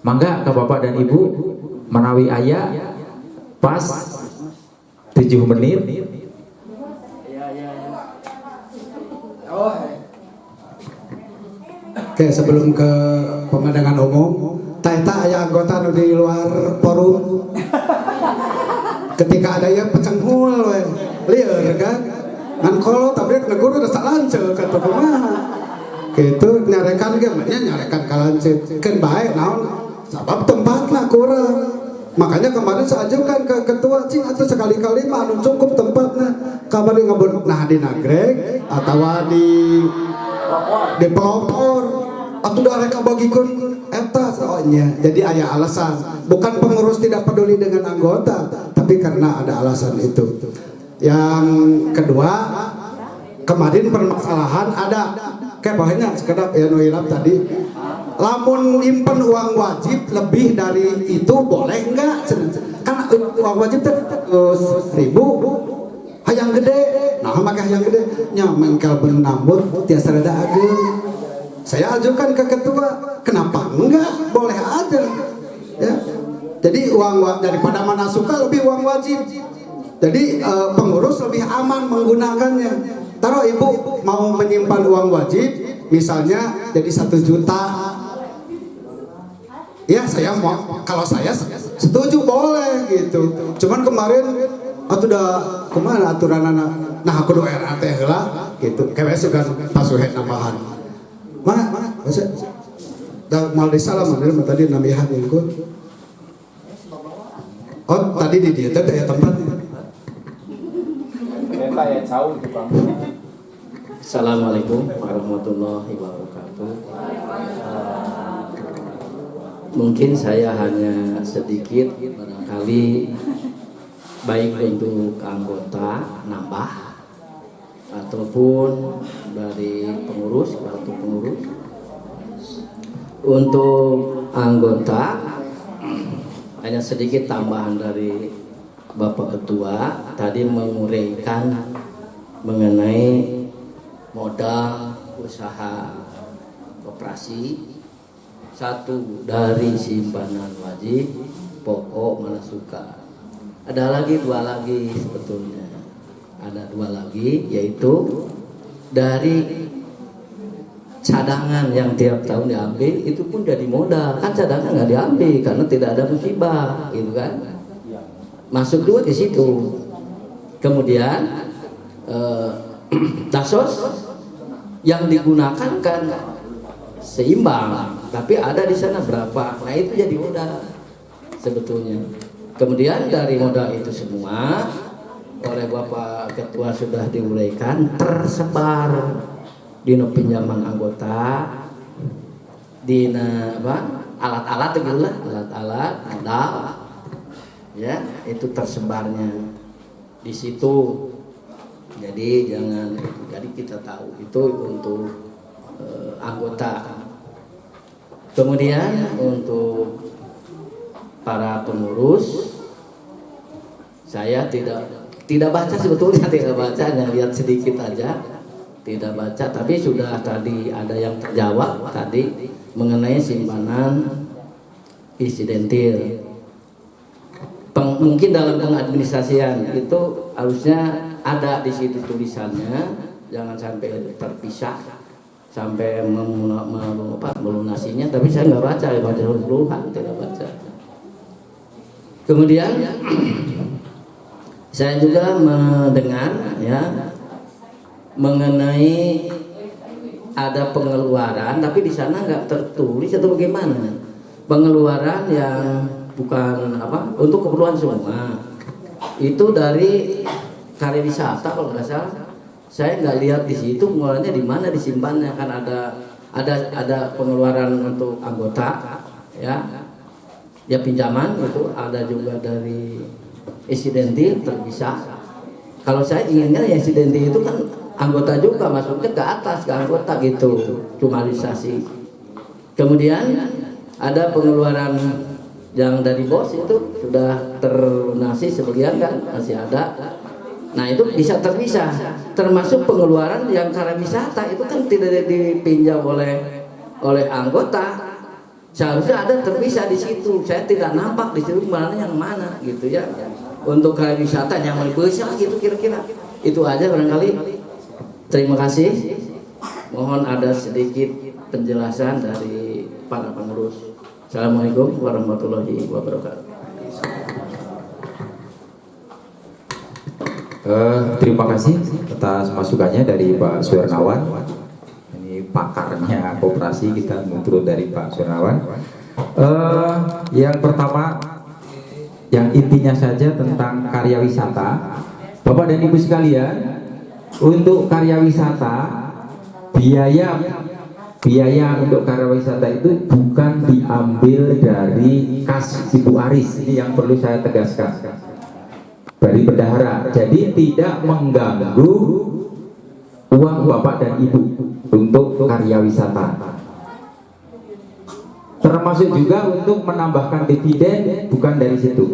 Mangga ke Bapak dan Ibu menawi aya pas 7 menit. Oke, sebelum ke pemandangan umum, Taita aya anggota nu di luar forum. Ketika ada yang pecenghul we, lieur kan. Ngan kolot tapi negur udah salanceuk kata kumaha. Gitu nyarekan ge mah nyarekan kalancit. Keun bae naon sabab tempatna kurang. Makanya kemarin saya ajukan ke ketua cing atau sekali-kali mah anu cukup tempatnya. Kamari ngabur nah di nagreg atau di pelopor atau udah mereka bagikun eta soalnya. Jadi aya alasan, bukan pengurus tidak peduli dengan anggota, tapi karena ada alasan itu. Yang kedua, kemarin permasalahan ada kayak banyak sekedap ya nuilap tadi. Lamun nyimpen uang wajib lebih dari itu boleh enggak? Kan uang wajib teh 1.000 hayang gede. Nah, make hayang gede nya mengkel benambut tiasa rada ageung. Saya ajukan ke ketua, kenapa enggak? Boleh aja. Ya. Jadi uang daripada mana suka lebih uang wajib. Jadi pengurus lebih aman menggunakannya. Taruh ibu mau menyimpan uang wajib, misalnya jadi 1 juta. Ya saya mau, kalau saya setuju boleh gitu. Cuman kemarin udah kemana aturan anak, nah aku doa RAT lah gitu. Kayak suka pasuhet nambahan. Mana? Dah mal disalam mana tadi nambahan yang oh tadi di dia teh ya tempatnya. Kayak jauh di Bang. Assalamualaikum warahmatullahi wabarakatuh. Mungkin saya hanya sedikit barangkali baik untuk anggota nambah ataupun dari pengurus atau pengurus. Untuk anggota hanya sedikit tambahan dari Bapak Ketua tadi menguraikan mengenai modal usaha koperasi. Satu dari simpanan wajib, pokok mana suka. Ada lagi 2 lagi sebetulnya. Ada 2 lagi yaitu dari cadangan yang tiap tahun diambil itu pun jadi modal. Kan cadangan nggak diambil karena tidak ada musibah, gitu kan? Masuk dua ke situ. Kemudian dasos yang digunakan kan seimbang, tapi ada di sana berapa, nah itu jadi modal sebetulnya. Kemudian dari modal itu semua oleh Bapak Ketua sudah diuraikan tersebar di pinjaman anggota, di alat-alat gitu lah, alat-alat modal ya itu tersebarnya di situ. Jadi jangan, jadi kita tahu itu untuk anggota. Kemudian untuk para pengurus, saya tidak baca sebetulnya, tidak baca, hanya lihat sedikit aja, tidak baca. Tapi sudah tadi ada yang terjawab tadi mengenai simpanan insidentil. Mungkin dalam pengadministrasian itu harusnya ada di situ tulisannya, jangan sampai terpisah sampai melunasinya, tapi saya nggak baca ya, baca keseluruhan, tidak baca. Kemudian saya juga mendengar ya mengenai ada pengeluaran, tapi di sana nggak tertulis atau bagaimana, pengeluaran yang bukan untuk keperluan semua itu dari karya wisata kalau nggak salah. Saya nggak lihat di situ pengeluarannya di mana disimpannya, kan ada pengeluaran untuk anggota ya pinjaman itu, ada juga dari insidentil terpisah. Kalau saya inginnya ya insidentil itu kan anggota juga masuknya ke atas ke anggota gitu, cumalisasi. Kemudian ada pengeluaran yang dari bos itu sudah terlunasi sebagian kan masih ada. Nah itu bisa terpisah, termasuk pengeluaran yang karya wisata itu kan tidak dipinjam oleh anggota. Seharusnya ada terpisah di situ. Saya tidak nampak di situ mana yang mana gitu ya. Untuk karya wisata yang lebih besar gitu kira-kira. Itu aja barangkali. Terima kasih. Mohon ada sedikit penjelasan dari para pengurus. Assalamualaikum warahmatullahi wabarakatuh. Terima kasih atas masukannya dari Pak Suhernawan. Pakarnya koperasi, kita menurut dari Pak Suhernawan. Yang pertama, yang intinya saja tentang karya wisata, Bapak dan Ibu sekalian, untuk karya wisata biaya untuk karya wisata itu bukan diambil dari kas Ibu Aris. Ini yang perlu saya tegaskan dari bendahara. Jadi tidak mengganggu uang Bapak dan Ibu untuk karya wisata, termasuk juga untuk menambahkan dividen bukan dari situ.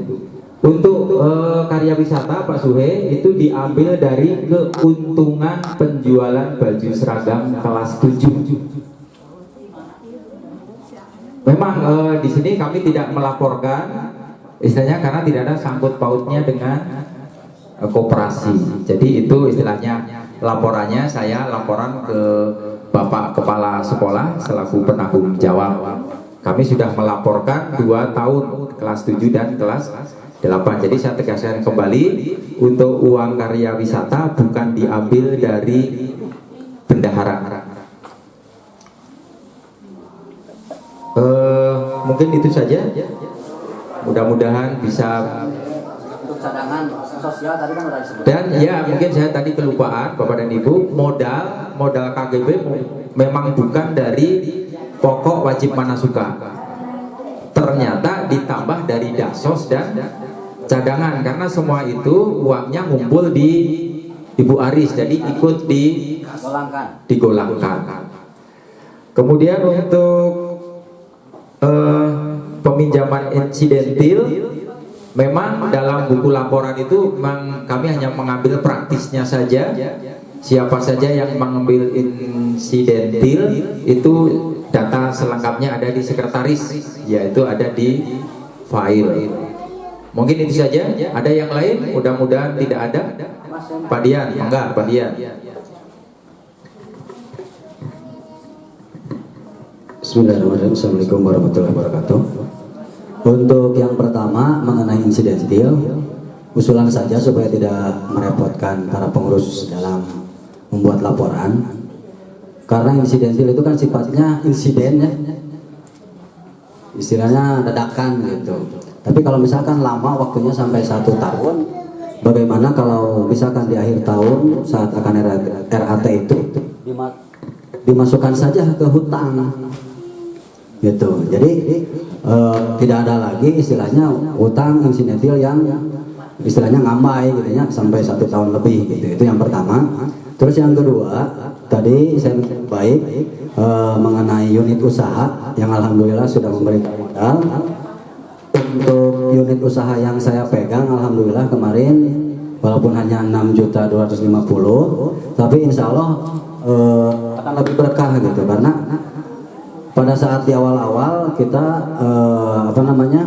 Untuk karya wisata Pak Suhe itu diambil dari keuntungan penjualan baju seragam kelas 7. Memang di sini kami tidak melaporkan istilahnya karena tidak ada sangkut pautnya dengan koperasi. Jadi itu istilahnya laporannya saya laporan ke Bapak Kepala Sekolah selaku penanggung jawab. Kami sudah melaporkan 2 tahun kelas 7 dan kelas 8. Jadi saya tegaskan kembali, untuk uang karya wisata bukan diambil dari bendahara. Mungkin itu saja. Mudah-mudahan bisa. Untuk cadangan sosial tadi kan udah disebut. Dan ya mungkin saya tadi kelupaan Bapak dan Ibu, modal KGB memang bukan dari pokok wajib manasuka. Ternyata ditambah dari dasos dan cadangan, karena semua itu uangnya ngumpul di Ibu Aris, jadi ikut digolangkan. Kemudian untuk peminjaman insidentil, memang dalam buku laporan itu kami hanya mengambil praktisnya saja. Siapa saja yang mengambil insidentil itu data selengkapnya ada di sekretaris, yaitu ada di file. Mungkin itu saja. Ada yang lain? Mudah-mudahan tidak ada. Pak Dian, enggak Pak Dian. Bismillahirrahmanirrahim. Assalamualaikum warahmatullahi wabarakatuh. Untuk yang pertama mengenai insidentil, usulan saja supaya tidak merepotkan para pengurus dalam membuat laporan. Karena insidentil itu kan sifatnya insiden ya, istilahnya dadakan gitu. Tapi kalau misalkan lama waktunya sampai 1 tahun, bagaimana kalau misalkan di akhir tahun saat akan RAT itu dimasukkan saja ke hutang gitu. Jadi tidak ada lagi istilahnya hutang insidentil yang istilahnya ngambai gitu ya sampai 1 tahun lebih gitu. Itu yang pertama. Terus yang kedua, tadi saya baik mengenai unit usaha yang alhamdulillah sudah memberikan modal. Untuk unit usaha yang saya pegang alhamdulillah kemarin walaupun hanya 6.250.000, tapi insya Allah akan lebih berkah gitu, karena pada saat di awal-awal kita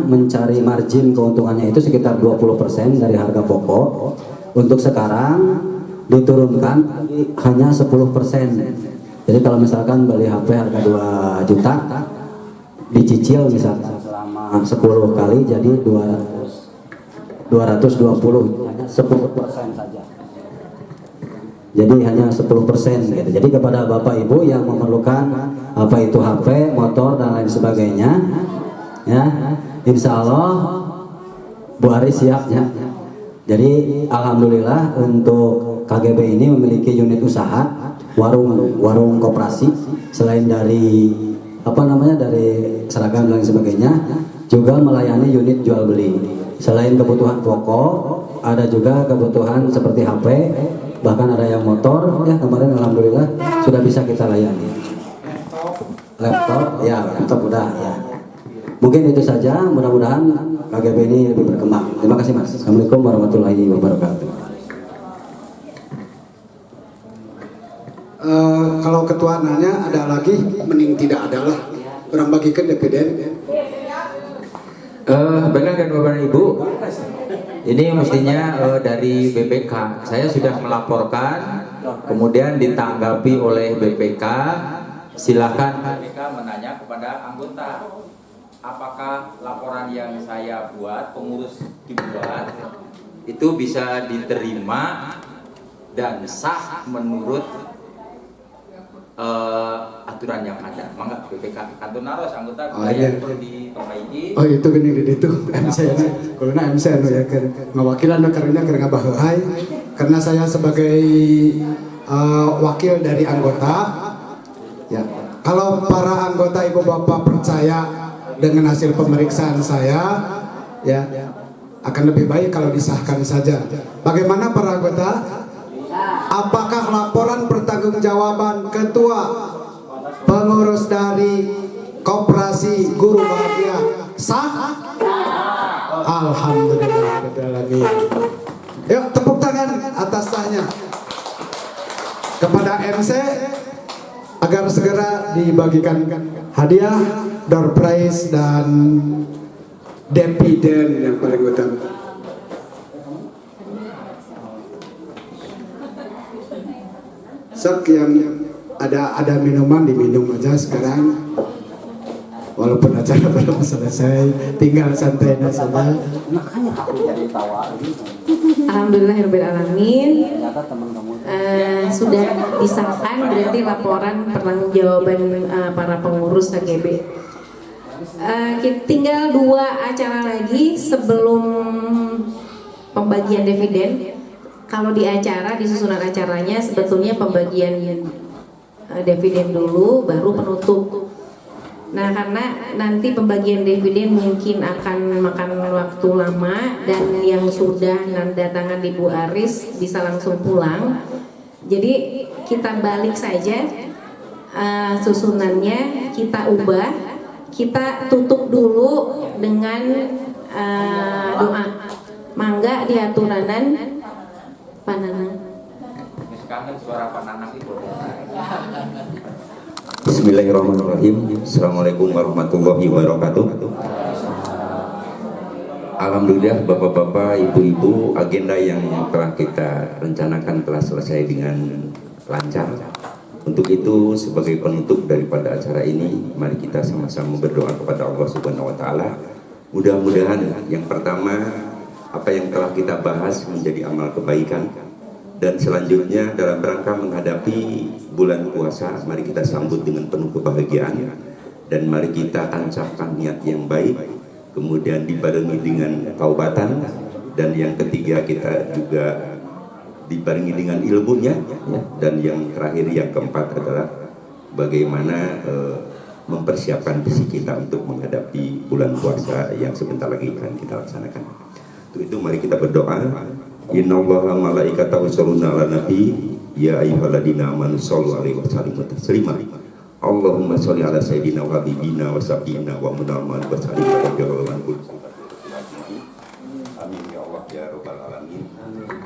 mencari margin keuntungannya itu sekitar 20% dari harga pokok. Untuk sekarang diturunkan hanya 10%. Jadi kalau misalkan beli HP harga 2 juta dicicil misalkan selama 10 kali jadi 220, hanya 10% saja. Jadi hanya 10% gitu. Jadi kepada Bapak Ibu yang memerlukan apa itu HP, motor dan lain sebagainya, ya, insya Allah Bu Aris siap ya. Jadi alhamdulillah untuk KGB ini memiliki unit usaha, warung koperasi, selain dari dari seragam dan lain sebagainya, juga melayani unit jual beli. Selain kebutuhan pokok, ada juga kebutuhan seperti HP, bahkan ada yang motor ya, kemarin alhamdulillah sudah bisa kita layani. Laptop udah ya. Mungkin itu saja, mudah-mudahan KGB ini lebih berkembang. Terima kasih Mas. Assalamualaikum warahmatullahi wabarakatuh. Kalau ketua nanya ada lagi, mending tidak ada lah. orang bagikan dividen. Baiklah dan Bapak dan Ibu, ini mestinya dari BPK. Saya sudah melaporkan, kemudian ditanggapi oleh BPK. Silakan BPK menanya kepada anggota, apakah laporan yang saya buat, pengurus dibuat, itu bisa diterima dan sah menurut aturan yang ada. Mangga BPK Kantor Naros anggota Iya. perlu diperbaiki. Oh itu gini di itu MC kalau na MC anu ya kan ngawakilan karena ngabaheuhai karena saya sebagai wakil dari anggota ya. Kalau para anggota Ibu Bapak percaya dengan hasil pemeriksaan saya ya akan lebih baik kalau disahkan saja. Bagaimana para anggota? Apakah laporan pertanggungjawaban ketua pengurus dari Koperasi Guru Bahagia sah? Alhamdulillah. Yuk tepuk tangan atas sahnya kepada MC agar segera dibagikan hadiah, door prize dan dividen yang paling utama. Sok yang ada minuman diminum aja sekarang. Walaupun acara belum selesai, tinggal santai saja. Alhamdulillahirobbilalamin. Sudah disahkan berarti laporan pertanggungjawaban para pengurus HGB. Tinggal 2 acara lagi sebelum pembagian dividen. Kalau di acara, di susunan acaranya sebetulnya pembagian dividen dulu, baru penutup. Nah, karena nanti pembagian dividen mungkin akan makan waktu lama dan yang sudah nanda tangan di Bu Aris bisa langsung pulang. Jadi kita balik saja susunannya, kita ubah, kita tutup dulu dengan doa. Mangga diaturanan Pananang. Bismillahirrahmanirrahim. Assalamualaikum warahmatullahi wabarakatuh. Alhamdulillah Bapak-bapak, Ibu-ibu, agenda yang telah kita rencanakan telah selesai dengan lancar. Untuk itu sebagai penutup daripada acara ini, mari kita sama-sama berdoa kepada Allah Subhanahu wa taala. Mudah-mudahan yang pertama apa yang telah kita bahas menjadi amal kebaikan, dan selanjutnya dalam rangka menghadapi bulan puasa, mari kita sambut dengan penuh kebahagiaan dan mari kita tancapkan niat yang baik, kemudian dibarengi dengan taubatan, dan yang ketiga kita juga dibarengi dengan ilmunya, dan yang terakhir yang keempat adalah bagaimana mempersiapkan diri kita untuk menghadapi bulan puasa yang sebentar lagi akan kita laksanakan. Itu mari kita berdoa. Innallaha malaikatahu yusholluna 'alan nabi ya ayyuhalladzina amanu shollu 'alaihi wa sallimu taslima. Allahumma sholli ala sayyidina wa habibina wa sayyidina wa muhammad wa sallim ala jalalatul. Amin ya Allah ya rabbal alamin.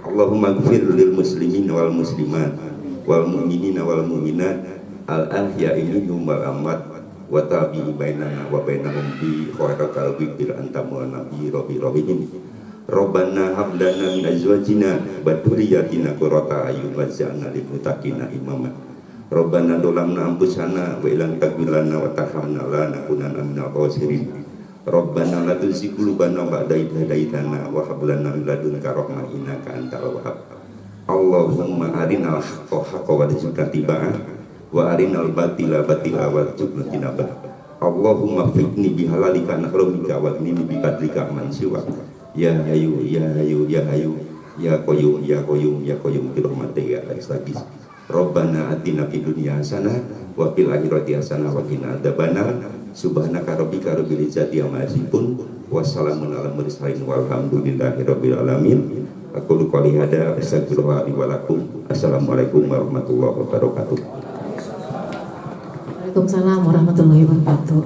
Allahumma ighfir lil muslimin wal muslimat wal mu'minina wal mu'minat al ahya'i minhum wal amwat wa tabi'i bainana wa bainahum bi khairal bil antam wa nabi rabbi rahim. Rabbana hab lana min azwajina wa dhurriyyatina qurrata a'yun waj'alna lil muttaqina imama. Rabbana dolamna anfusana wa illam taghfir lana wa tarhamna lanakunanna minal khasirin. Rabbana la tuzigh qulubana ba'da idh hadaitana wa hab lana min ladunka rahmah innaka antal wahhab. Allahumma arinal haqqa haqqan warzuqna ittiba'ah wa arinal batila batila warzuqna tinabah. Allahumma fiqni bihalalika nahrumika wa ghnini bi fadlika man siwak. Ya hayu ya hayu ya hayu ya qayyum ya qayyum ya qayyum bi rahmatika astaghfir. Rabbana atina fid dunya hasanah wa fil akhirati hasanah wa qina adzabannar. Subhanaka rabbika rabbil izzati amma yasifun wa salamun alal mursalin walhamdulillahi rabbil alamin. Aku qouli hada astaghfirullah li wa lakum. Assalamualaikum warahmatullahi wabarakatuh. Waalaikumsalam warahmatullahi wabarakatuh.